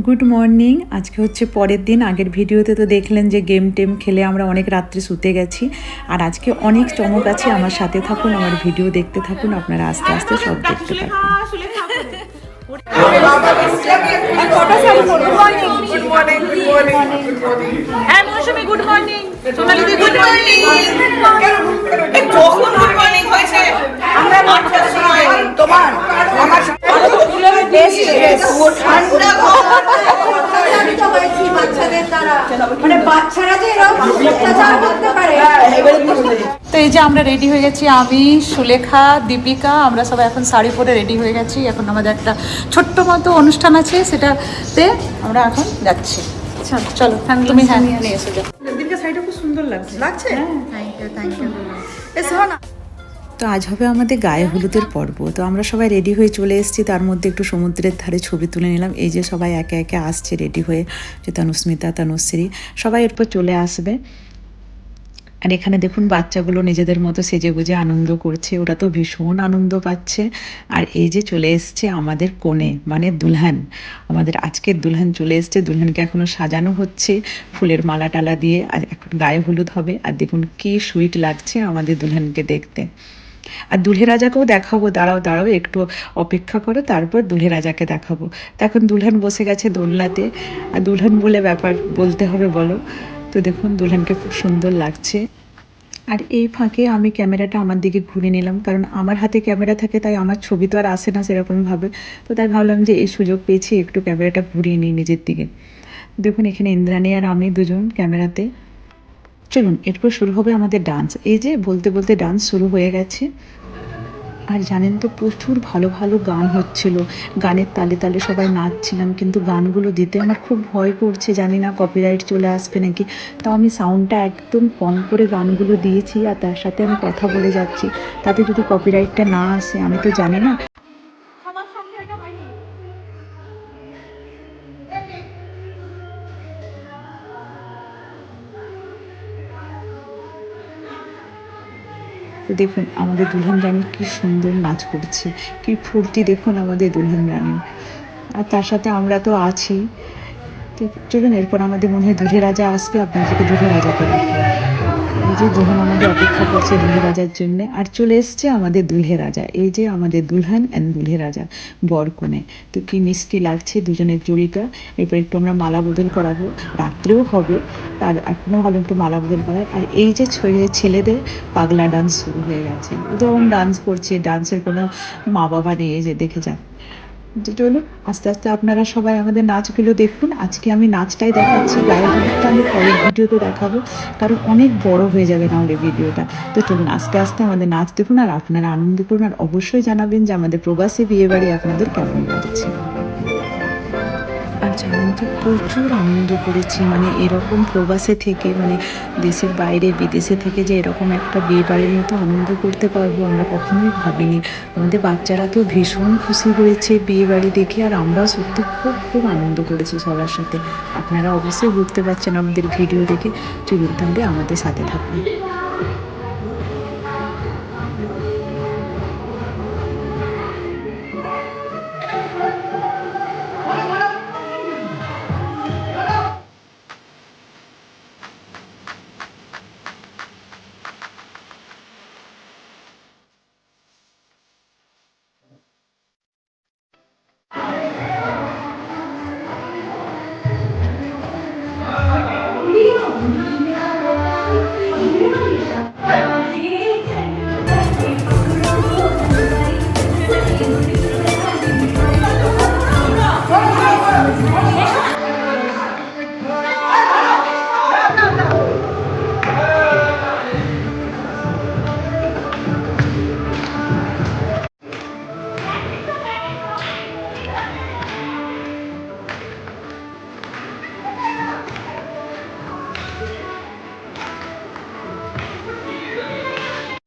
Good morning. আজকে হচ্ছে পরের দিন। আগের ভিডিওতে তো দেখলেন যে গেম টেম খেলে আমরা অনেক রাত্রে শুতে গেছি, আর আজকে অনেক চমক আছে। আমার সাথে থাকুন, আমার ভিডিও দেখতে থাকুন, আপনারা আস্তে আস্তে সব দেখতে থাকুন। তো এই যে আমরা রেডি হয়ে গেছি, আমি, সুলেখা, দীপিকা, আমরা সবাই এখন শাড়ি পরে রেডি হয়ে গেছি। এখন আমাদের একটা ছোট্ট মতো অনুষ্ঠান আছে, সেটাতে আমরা এখন যাচ্ছি। চলো তুমি নিয়ে এসে যাও। দীপিকা শাড়িটা খুব সুন্দর লাগছে। তো আজ হবে আমাদের গায়ে হলুদের পর্ব। তো আমরা সবাই রেডি হয়ে চলে এসেছি, তার মধ্যে একটু সমুদ্রের ধারে ছবি তুলে নিলাম। এই যে সবাই একে একে আসছে রেডি হয়ে, যে তনুস্মিতা, তনুশ্রী, সবাই এরপর চলে আসবে। আর এখানে দেখুন বাচ্চাগুলো নিজেদের মতো সেজে গুজে আনন্দ করছে, ওরা তো ভীষণ আনন্দ পাচ্ছে। আর এই যে চলে এসছে আমাদের কোণে, মানে দুলহান, আমাদের আজকের দুলহান চলে এসছে। দুলহানকে এখনো সাজানো হচ্ছে ফুলের মালা টালা দিয়ে, আর এখন গায়ে হলুদ হবে। আর দেখুন কি সুইট লাগছে আমাদের দুলহানকে দেখতে। আর দুলহে রাজাকেও দেখাবো, দাঁড়াও দাঁড়াও একটু অপেক্ষা করো, তারপর দুলহে রাজাকে দেখাবো। তো এখন দুলহান বসে গেছে দোলনাতে, আর দুলহান বলে ব্যাপার বলতে হবে বলো। তো দেখুন দুলহানকে খুব সুন্দর লাগছে। আর এই ফাঁকে আমি ক্যামেরাটা আমার দিকে ঘুরে নিলাম, কারণ আমার হাতে ক্যামেরা থাকে, তাই আমার ছবি তো আর আসে না সেরকমভাবে। তো তাই ভাবলাম যে এই সুযোগ পেয়েছি, একটু ক্যামেরাটা ঘুরিয়ে নিই নিজের দিকে। দেখুন এখানে ইন্দ্রাণী আর আমি দুজন ক্যামেরাতে। চলুন এরপর শুরু হবে আমাদের ডান্স। এই যে বলতে বলতে ডান্স শুরু হয়ে গেছে। আর জানেন তো প্রচুর ভালো ভালো গান হচ্ছিল, গানের তালে তালে সবাই নাচছিলাম, কিন্তু গানগুলো দিতে আমার খুব ভয় করছে, জানি না কপিরাইট চলে আসবে নাকি। তাও আমি সাউন্ডটা একদম কম করে গানগুলো দিয়েছি, আর তার সাথে আমি কথা বলে যাচ্ছি। তাতে যদি কপিরাইটটা না আসে আমি তো জানি না। তো দেখুন আমাদের দুলহান রানী কি সুন্দর নাচ করছে, কি ফুর্তি দেখুন আমাদের দুলহান রানী। আর তার সাথে আমরা তো আছি। তো চলুন এরপর আমাদের মনে হয় দুলহে রাজা আসবে, আপনাদেরকে দুলহে রাজাকে দেখাবো। এই যে দুলহান আমাদের অপেক্ষা করছে দুলহে রাজার জন্য, আর চলে এসছে আমাদের দুলহে রাজা। এই যে আমাদের দুলহান অ্যান্ড দুলহে রাজা, বর কনে। তো কি মিষ্টি লাগছে দুজনের জড়িটা। এরপর একটু আমরা মালা বদল করাবো, রাত্রেও হবে, তার এখনও ভালো একটু মালা বদল করার। আর এই যে ছেলেদের পাগলা ডান্স শুরু হয়ে গেছে, একদম ডান্স করছে, ডান্সের কোনো মা বাবা নেই, যে দেখে যান। তো চলুন আস্তে আস্তে আপনারা সবাই আমাদের নাচগুলো দেখুন। আজকে আমি নাচটাই দেখাচ্ছি, গায়ে হলুদটা আমি পরের ভিডিওতে দেখাবো, কারণ অনেক বড় হয়ে যাবে নাহলে ভিডিওটা। তো চলুন আস্তে আস্তে আমাদের নাচ দেখুন, আর আপনারা আনন্দ করুন, আর অবশ্যই জানাবেন যে আমাদের প্রবাসী বিয়েবাড়ি আপনাদের কেমন লাগছে। আর জানেন তো প্রচুর আনন্দ করেছি, মানে এরকম প্রবাসে থেকে, মানে দেশের বাইরে বিদেশে থেকে যে এরকম একটা বিয়ে বাড়ির মতো আনন্দ করতে পারবো আমরা কখনোই ভাবিনি। আমাদের বাচ্চারা তো ভীষণ খুশি হয়েছে বিয়ে বাড়ি দেখে, আর আমরাও সত্যি খুব খুব আনন্দ করেছি সবার সাথে। আপনারা অবশ্যই বুঝতে পারছেন আমাদের ভিডিও দেখে। চলুন তাহলে আমাদের সাথে থাকুন।